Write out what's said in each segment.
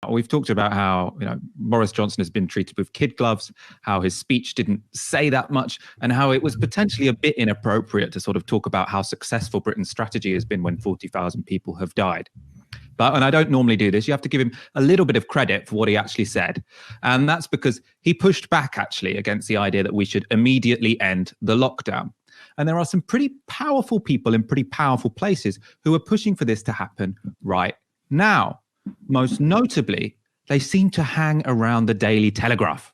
We've talked about how Boris Johnson has been treated with kid gloves, how his speech didn't say that much, and how it was potentially a bit inappropriate to sort of talk about how successful Britain's strategy has been when 40,000 people have died. But, and I don't normally do this, you have to give him a little bit of credit for what he actually said. And that's because he pushed back actually against the idea that we should immediately end the lockdown. And there are some pretty powerful people in pretty powerful places who are pushing for this to happen right now. Most notably, they seem to hang around the Daily Telegraph.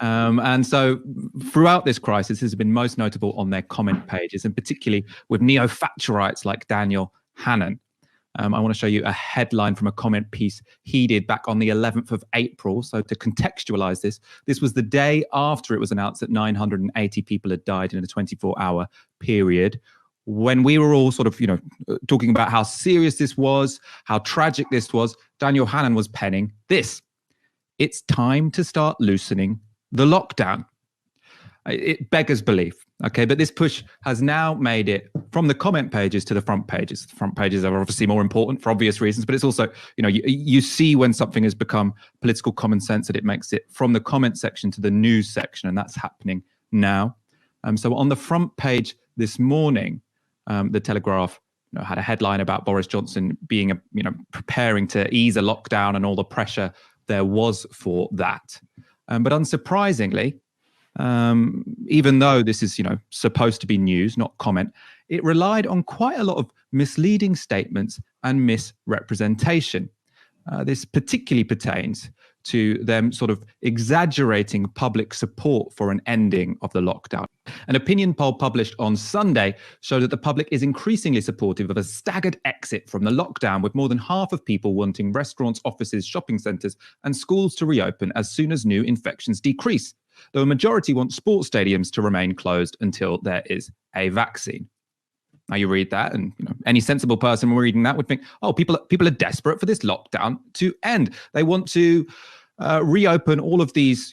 And so throughout this crisis, this has been most notable on their comment pages, and particularly with neo-Thatcherites like Daniel Hannan. I want to show you a headline from a comment piece he did back on the 11th of April. So to contextualize this, this was the day after it was announced that 980 people had died in a 24-hour period, when we were all sort of, talking about how serious this was, how tragic this was. Daniel Hannan was penning this: "It's time to start loosening the lockdown." It beggars belief, okay? But this push has now made it from the comment pages to the front pages. The front pages are obviously more important for obvious reasons, but it's also, you see when something has become political common sense that it makes it from the comment section to the news section, and that's happening now. So on the front page this morning, the Telegraph had a headline about Boris Johnson being, preparing to ease a lockdown and all the pressure there was for that. But unsurprisingly, even though this is, supposed to be news, not comment, it relied on quite a lot of misleading statements and misrepresentation. This particularly pertains to them sort of exaggerating public support for an ending of the lockdown. An opinion poll published on Sunday showed that the public is increasingly supportive of a staggered exit from the lockdown, with more than half of people wanting restaurants, offices, shopping centres and schools to reopen as soon as new infections decrease, though a majority want sports stadiums to remain closed until there is a vaccine. Now you read that, and any sensible person reading that would think, oh, people are desperate for this lockdown to end. They want to reopen all of these,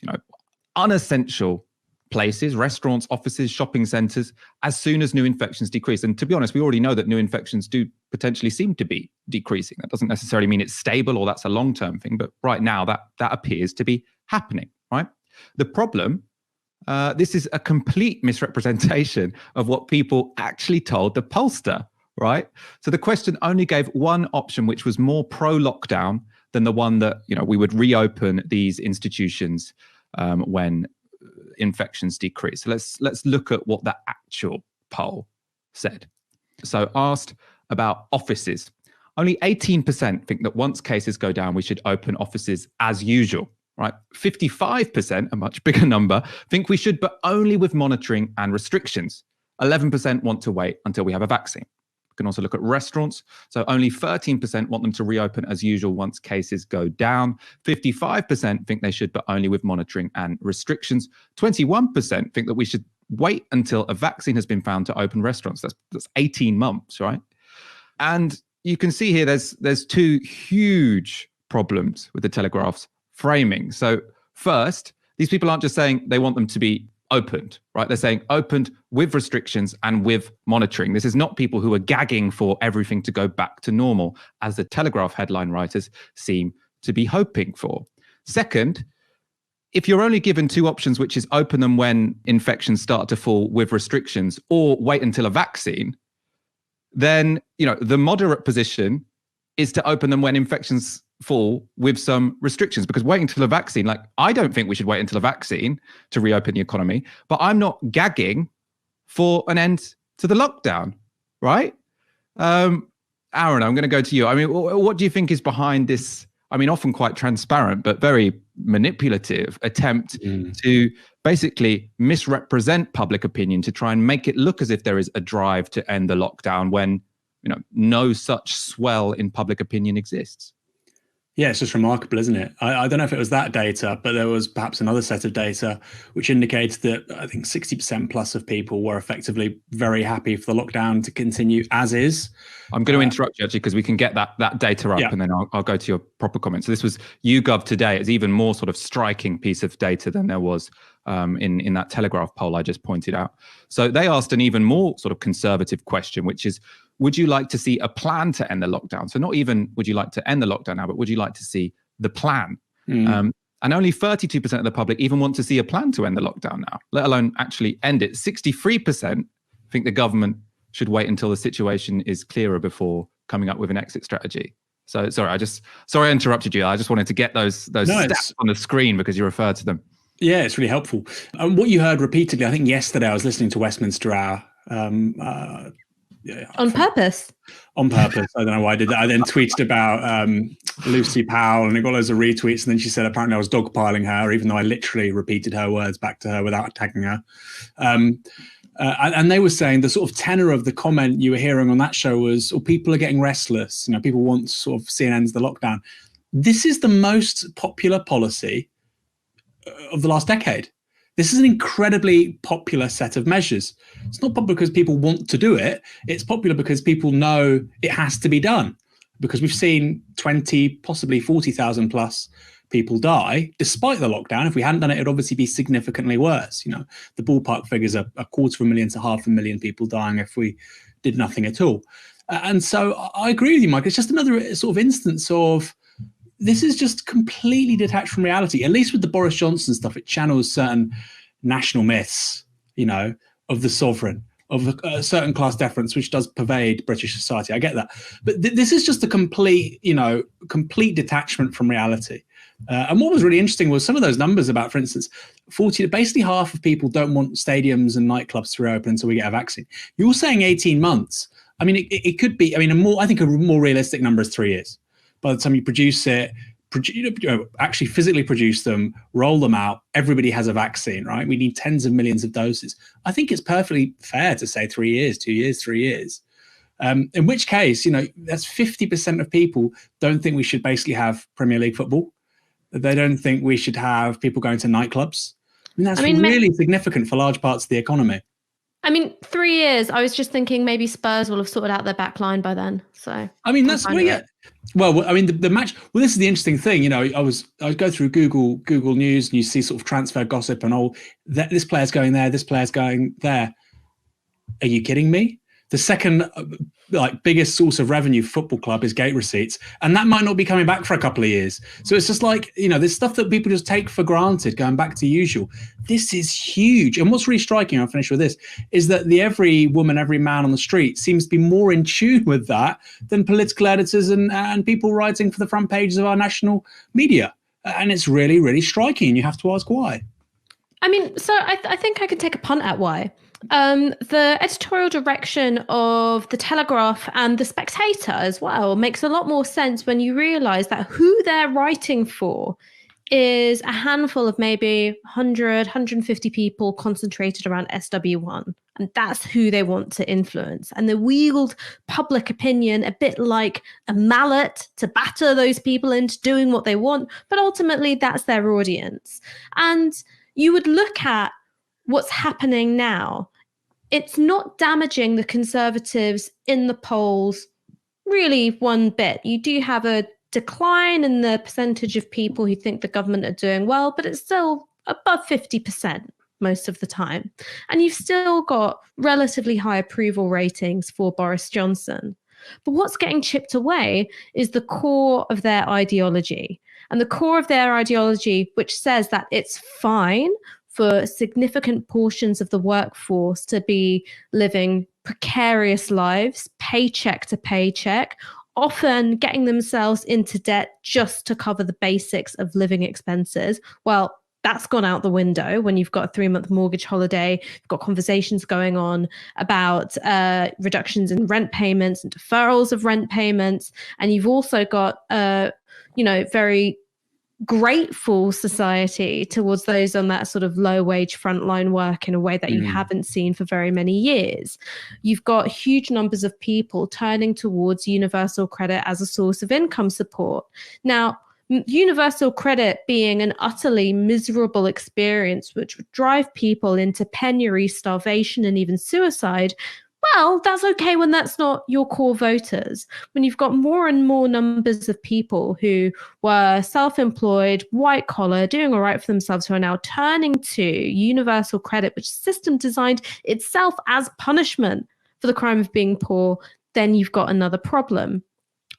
unessential places, restaurants, offices, shopping centres, as soon as new infections decrease. And to be honest, we already know that new infections do potentially seem to be decreasing. That doesn't necessarily mean it's stable or that's a long-term thing, but right now that appears to be happening, right? The problem, this is a complete misrepresentation of what people actually told the pollster, right? So the question only gave one option, which was more pro-lockdown than the one that, we would reopen these institutions when infections decrease. So let's look at what the actual poll said. So asked about offices, only 18% think that once cases go down, we should open offices as usual. Right, 55%, a much bigger number, think we should, but only with monitoring and restrictions. 11% want to wait until we have a vaccine. We can also look at restaurants. So only 13% want them to reopen as usual once cases go down. 55% think they should, but only with monitoring and restrictions. 21% think that we should wait until a vaccine has been found to open restaurants. That's 18 months, right? And you can see here there's two huge problems with the Telegraph's framing. So first, these people aren't just saying they want them to be opened, right? They're saying opened with restrictions and with monitoring. This is not people who are gagging for everything to go back to normal, as the Telegraph headline writers seem to be hoping for. Second, if you're only given two options, which is open them when infections start to fall with restrictions or wait until a vaccine, then, the moderate position is to open them when infections fall with some restrictions, because waiting until a vaccine, I don't think we should wait until a vaccine to reopen the economy, but I'm not gagging for an end to the lockdown, right? Aaron, I'm going to go to you. I mean, what do you think is behind this, often quite transparent, but very manipulative attempt to basically misrepresent public opinion to try and make it look as if there is a drive to end the lockdown when, no such swell in public opinion exists? Yeah, it's just remarkable, isn't it? I don't know if it was that data, but there was perhaps another set of data which indicates that I think 60% plus of people were effectively very happy for the lockdown to continue as is. I'm going to interrupt you actually, because we can get that data up, and then I'll go to your proper comment. So this was YouGov today. It's even more sort of striking piece of data than there was in that Telegraph poll I just pointed out. So they asked an even more sort of conservative question, which is, would you like to see a plan to end the lockdown? So not even would you like to end the lockdown now, but would you like to see the plan. And only 32% of the public even want to see a plan to end the lockdown now, let alone actually end it. 63% think the government should wait until the situation is clearer before coming up with an exit strategy. So sorry, I interrupted you. I just wanted to get those stats on the screen because you referred to them. Yeah, it's really helpful. And what you heard repeatedly, I think yesterday I was listening to Westminster Hour. On purpose. On purpose. I don't know why I did that. I then tweeted about Lucy Powell, and it got loads of retweets. And then she said apparently I was dogpiling her, even though I literally repeated her words back to her without tagging her. And they were saying the sort of tenor of the comment you were hearing on that show was, people are getting restless. People want to sort of see an end to the lockdown. This is the most popular policy of the last decade. This is an incredibly popular set of measures. It's not popular because people want to do it. It's popular because people know it has to be done. Because we've seen 20, possibly 40,000 plus people die despite the lockdown. If we hadn't done it, it'd obviously be significantly worse. The ballpark figures are 250,000 to 500,000 people dying if we did nothing at all. And so I agree with you, Mike. It's just another sort of instance of this is just completely detached from reality. At least with the Boris Johnson stuff, it channels certain national myths, of the sovereign, of a certain class deference, which does pervade British society. I get that. But this is just a complete detachment from reality. And what was really interesting was some of those numbers about, for instance, basically half of people don't want stadiums and nightclubs to reopen until we get a vaccine. You're saying 18 months. I mean, it could be, I think a more realistic number is 3 years. By the time you produce it, actually physically produce them, roll them out, everybody has a vaccine, right? We need tens of millions of doses. I think it's perfectly fair to say 3 years, 2 years, 3 years. In which case, that's 50% of people don't think we should basically have Premier League football. They don't think we should have people going to nightclubs. That's really significant for large parts of the economy. 3 years. I was just thinking maybe Spurs will have sorted out their back line by then. So that's Well, the match. Well, this is the interesting thing. I would go through Google News, and you see sort of transfer gossip and this player's going there, this player's going there. Are you kidding me? The second biggest source of revenue for football club is gate receipts, and that might not be coming back for a couple of years. So it's just this stuff that people just take for granted, going back to usual. This is huge. And what's really striking, I'll finish with this, is that every woman, every man on the street seems to be more in tune with that than political editors and people writing for the front pages of our national media. And it's really, really striking. And you have to ask why. So I think I can take a punt at why. The editorial direction of The Telegraph and The Spectator as well makes a lot more sense when you realise that who they're writing for is a handful of maybe 100, 150 people concentrated around SW1. And that's who they want to influence. And they wield public opinion a bit like a mallet to batter those people into doing what they want. But ultimately, that's their audience. And you would look at what's happening now. It's not damaging the Conservatives in the polls really one bit. You do have a decline in the percentage of people who think the government are doing well, but it's still above 50% most of the time. And you've still got relatively high approval ratings for Boris Johnson. But what's getting chipped away is the core of their ideology. And the core of their ideology, which says that it's fine for significant portions of the workforce to be living precarious lives, paycheck to paycheck, often getting themselves into debt just to cover the basics of living expenses. Well, that's gone out the window when you've got a 3-month mortgage holiday. You've got conversations going on about reductions in rent payments and deferrals of rent payments. And you've also got, very grateful society towards those on that sort of low wage frontline work in a way that you haven't seen for very many years. You've got huge numbers of people turning towards universal credit as a source of income support. Now, universal credit being an utterly miserable experience, which would drive people into penury, starvation, and even suicide, well, that's okay when that's not your core voters. When you've got more and more numbers of people who were self-employed, white collar, doing all right for themselves, who are now turning to universal credit, which is a system designed itself as punishment for the crime of being poor, then you've got another problem.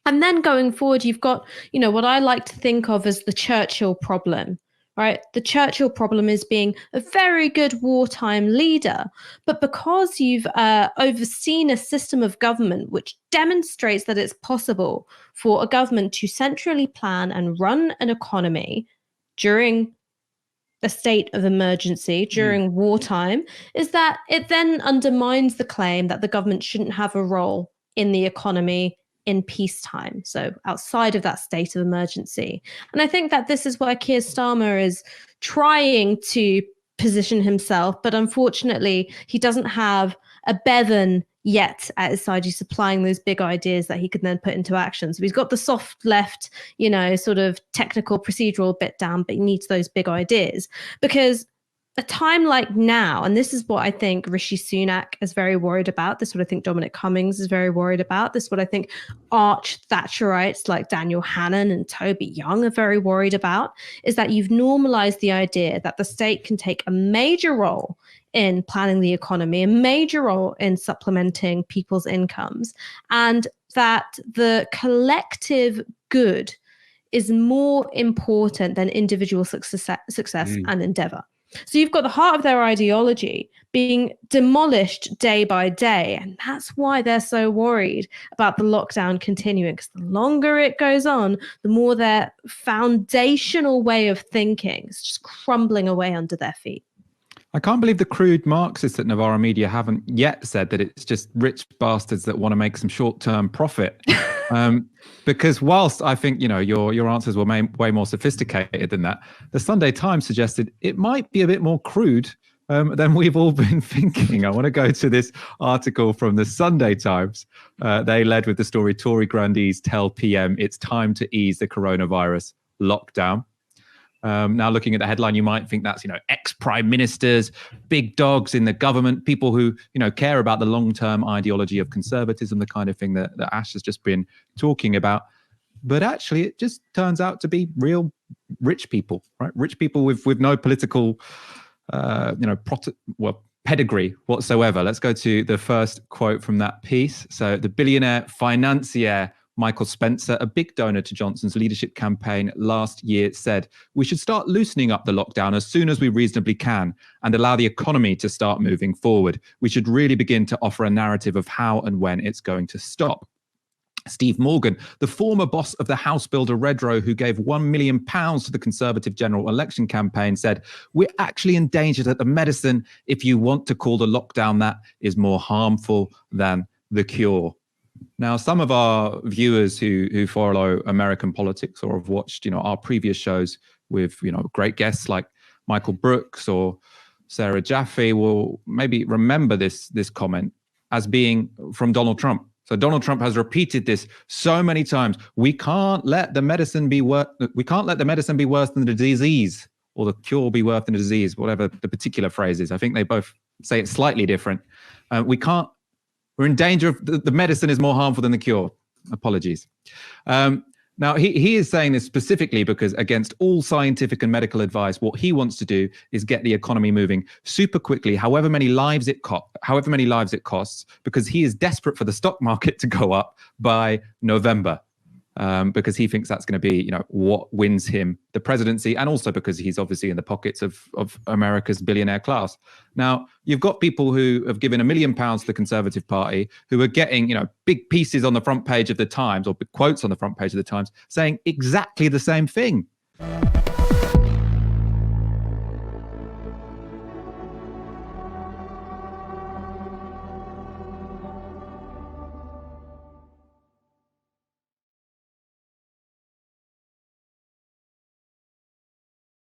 And then going forward, you've got, what I like to think of as the Churchill problem, right? The Churchill problem is being a very good wartime leader, but because you've overseen a system of government which demonstrates that it's possible for a government to centrally plan and run an economy during a state of emergency, during wartime, is that it then undermines the claim that the government shouldn't have a role in the economy in peacetime, so outside of that state of emergency. And I think that this is where Keir Starmer is trying to position himself, but unfortunately, he doesn't have a Bevan yet at his side who's supplying those big ideas that he can then put into action. So he's got the soft left, sort of technical procedural bit down, but he needs those big ideas. Because a time like now, and this is what I think Rishi Sunak is very worried about. This is what I think Dominic Cummings is very worried about. This is what I think arch Thatcherites like Daniel Hannan and Toby Young are very worried about, is that you've normalized the idea that the state can take a major role in planning the economy, a major role in supplementing people's incomes, and that the collective good is more important than individual success and endeavor. So you've got the heart of their ideology being demolished day by day. And that's why they're so worried about the lockdown continuing, because the longer it goes on, the more their foundational way of thinking is just crumbling away under their feet. I can't believe the crude Marxists at Novara Media haven't yet said that it's just rich bastards that want to make some short-term profit. Because whilst I think, your answers were way more sophisticated than that, the Sunday Times suggested it might be a bit more crude than we've all been thinking. I want to go to this article from the Sunday Times. They led with the story, Tory grandees tell PM it's time to ease the coronavirus lockdown. Now, looking at the headline, you might think that's, ex-prime ministers, big dogs in the government, people who, care about the long-term ideology of conservatism, the kind of thing that Ash has just been talking about. But actually, it just turns out to be real rich people, right? Rich people with no political, pedigree whatsoever. Let's go to the first quote from that piece. So the billionaire financier Michael Spencer, a big donor to Johnson's leadership campaign last year, said, "We should start loosening up the lockdown as soon as we reasonably can and allow the economy to start moving forward. We should really begin to offer a narrative of how and when it's going to stop." Steve Morgan, the former boss of the house builder Redrow, who gave £1 million to the Conservative general election campaign, said, "We're actually endangered at the medicine, if you want to call the lockdown that, is more harmful than the cure." Now, some of our viewers who follow American politics or have watched, our previous shows with, great guests like Michael Brooks or Sarah Jaffe will maybe remember this comment as being from Donald Trump. So Donald Trump has repeated this so many times. We can't let the medicine be worse. We can't let the medicine be worse than the disease, or the cure be worse than the disease, whatever the particular phrase is. I think they both say it slightly different. We're in danger of the medicine is more harmful than the cure. Apologies. Now, he is saying this specifically because against all scientific and medical advice, what he wants to do is get the economy moving super quickly, however many lives it costs, because he is desperate for the stock market to go up by November. Because he thinks that's going to be, what wins him the presidency, and also because he's obviously in the pockets of America's billionaire class. Now, you've got people who have given £1 million to the Conservative Party, who are getting, big pieces on the front page of the Times, or big quotes on the front page of the Times, saying exactly the same thing.